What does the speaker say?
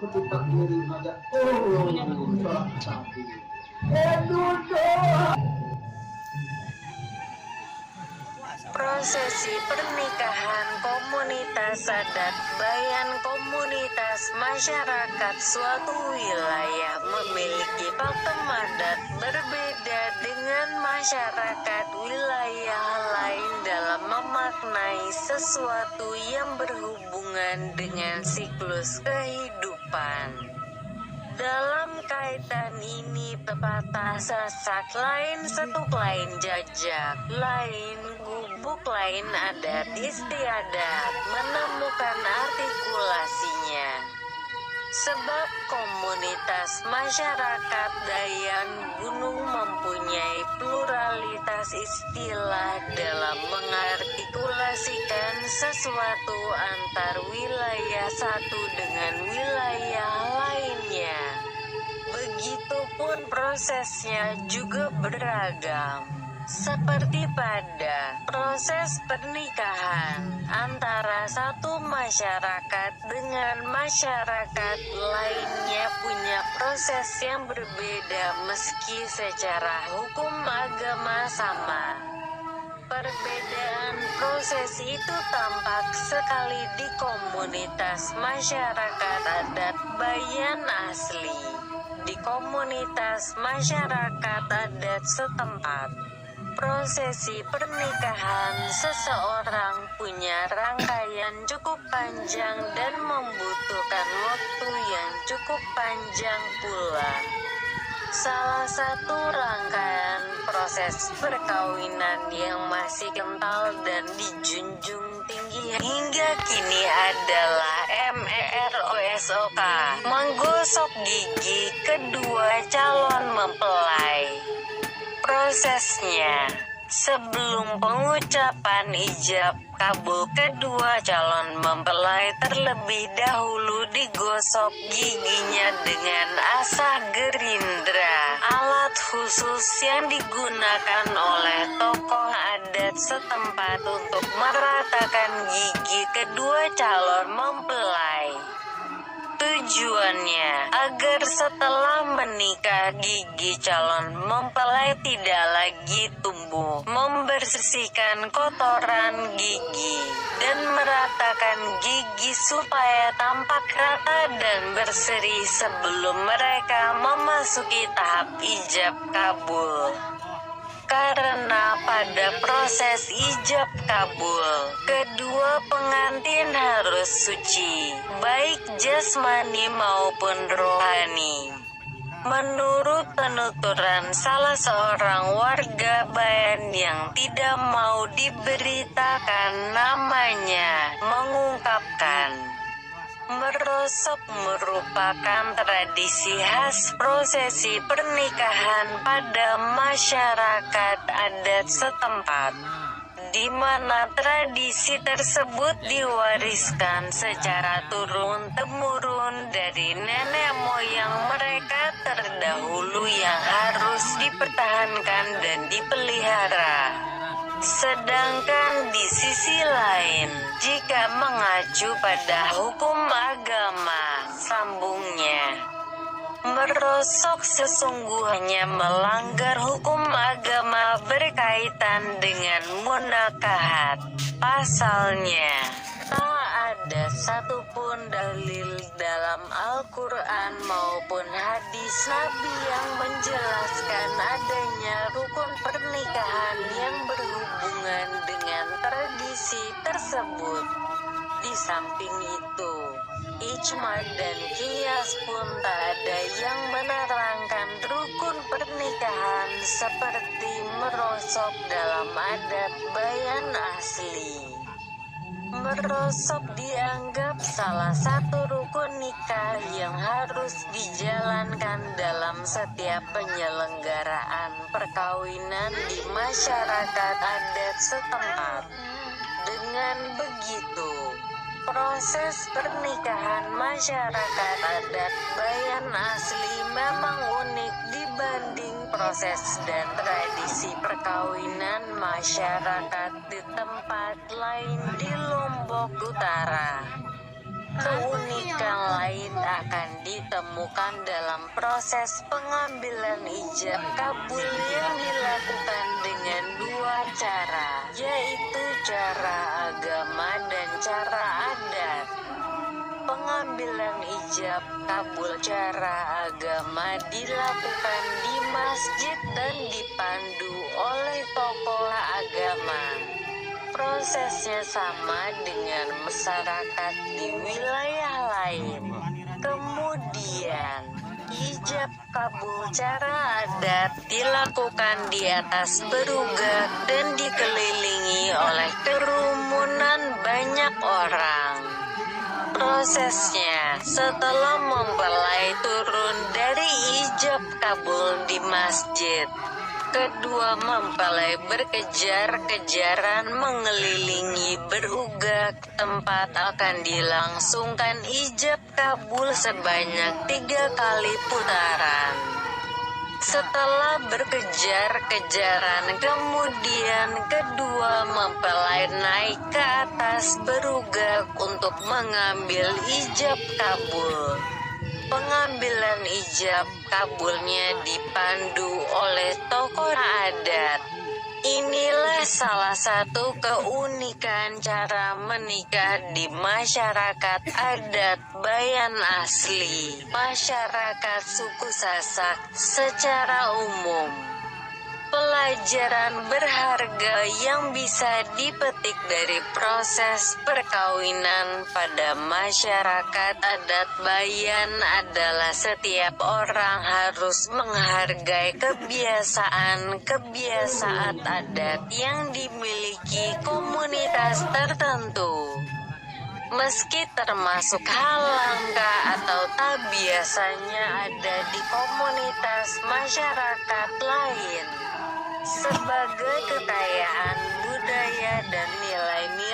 ketipak diri aja. Sholat sapi. Prosesi pernikahan komunitas adat Bayan. Komunitas masyarakat suatu wilayah memiliki pakem adat berbeda dengan masyarakat wilayah lain dalam memaknai sesuatu yang berhubungan dengan siklus kehidupan. Dalam kaitan ini pepatah Sasak, lain setuk lain jajak, lain gubuk lain adat istiadat, menemukan artikulasinya. Sebab komunitas masyarakat Dayan Gunung mempunyai pluralitas istilah dalam mengartikulasikan sesuatu antar wilayah satu dengan wilayah lainnya. Begitupun prosesnya juga beragam. Seperti pada proses pernikahan antara satu masyarakat dengan masyarakat lainnya punya proses yang berbeda meski secara hukum agama sama. Perbedaan proses itu tampak sekali di komunitas masyarakat adat Bayan asli, di komunitas masyarakat adat setempat. Prosesi pernikahan seseorang punya rangkaian cukup panjang dan membutuhkan waktu yang cukup panjang pula. Salah satu rangkaian proses perkawinan yang masih kental dan dijunjung tinggi hingga kini adalah MEROSOK, menggosok gigi kedua calon mempelai. Prosesnya, sebelum pengucapan ijab kabul, kedua calon mempelai terlebih dahulu digosok giginya dengan asah gerindra, alat khusus yang digunakan oleh tokoh adat setempat untuk meratakan gigi kedua calon mempelai. Tujuannya, agar setelah menikah gigi calon mempelai tidak lagi tumbuh, membersihkan kotoran gigi, dan meratakan gigi supaya tampak rata dan berseri sebelum mereka memasuki tahap ijab kabul. Karena pada proses ijab kabul, kedua pengantin harus suci, baik jasmani maupun rohani. Menurut penuturan salah seorang warga Bayan yang tidak mau diberitakan namanya, mengungkapkan, merosok merupakan tradisi khas prosesi pernikahan pada masyarakat adat setempat, di mana tradisi tersebut diwariskan secara turun-temurun dari nenek moyang mereka terdahulu yang harus dipertahankan dan dipelihara. Sedangkan di sisi lain, jika mengacu pada hukum agama, sambungnya, merosok sesungguhnya melanggar hukum agama berkaitan dengan munakahat. Pasalnya, tak ada satupun dalil dalam Al-Quran maupun hadis Nabi yang menjelaskan adanya rukun pernikahan yang berhubungan dengan tradisi tersebut. Di samping itu, ijma dan qiyas pun tak ada yang menerangkan rukun pernikahan seperti merosok dalam adat Bayan asli. Merosok dianggap salah satu rukun nikah yang harus dijalankan dalam setiap penyelenggaraan perkawinan di masyarakat adat setempat. Dengan begitu, proses pernikahan masyarakat adat Bayan asli memang unik dibanding proses dan tradisi perkawinan masyarakat di tempat lain di Lombok Utara. Keunikan lain akan ditemukan dalam proses pengambilan ijab kabul yang dilakukan dengan dua cara, yaitu cara agama dan cara adat. Pengambilan ijab kabul cara agama dilakukan di masjid dan dipandu oleh tokoh agama. Prosesnya sama dengan masyarakat di wilayah lain. Kemudian, ijab kabul cara adat dilakukan di atas berugak dan dikelilingi oleh kerumunan banyak orang. Prosesnya, setelah mempelai turun dari ijab kabul di masjid, kedua mempelai berkejar-kejaran mengelilingi berugak tempat akan dilangsungkan ijab kabul sebanyak 3 kali putaran. Setelah berkejar-kejaran, kemudian kedua mempelai naik ke atas berugak untuk mengambil ijab kabul. Pengambilan ijab kabulnya dipandu oleh tokoh adat. Inilah salah satu keunikan cara menikah di masyarakat adat Bayan asli, masyarakat suku Sasak secara umum. Pelajaran berharga yang bisa dipetik dari proses perkawinan pada masyarakat adat Bayan adalah setiap orang harus menghargai kebiasaan adat yang dimiliki komunitas tertentu. Meski termasuk hal langka atau tak biasanya ada di komunitas masyarakat lain. Sebagai kekayaan budaya dan nilai-nilai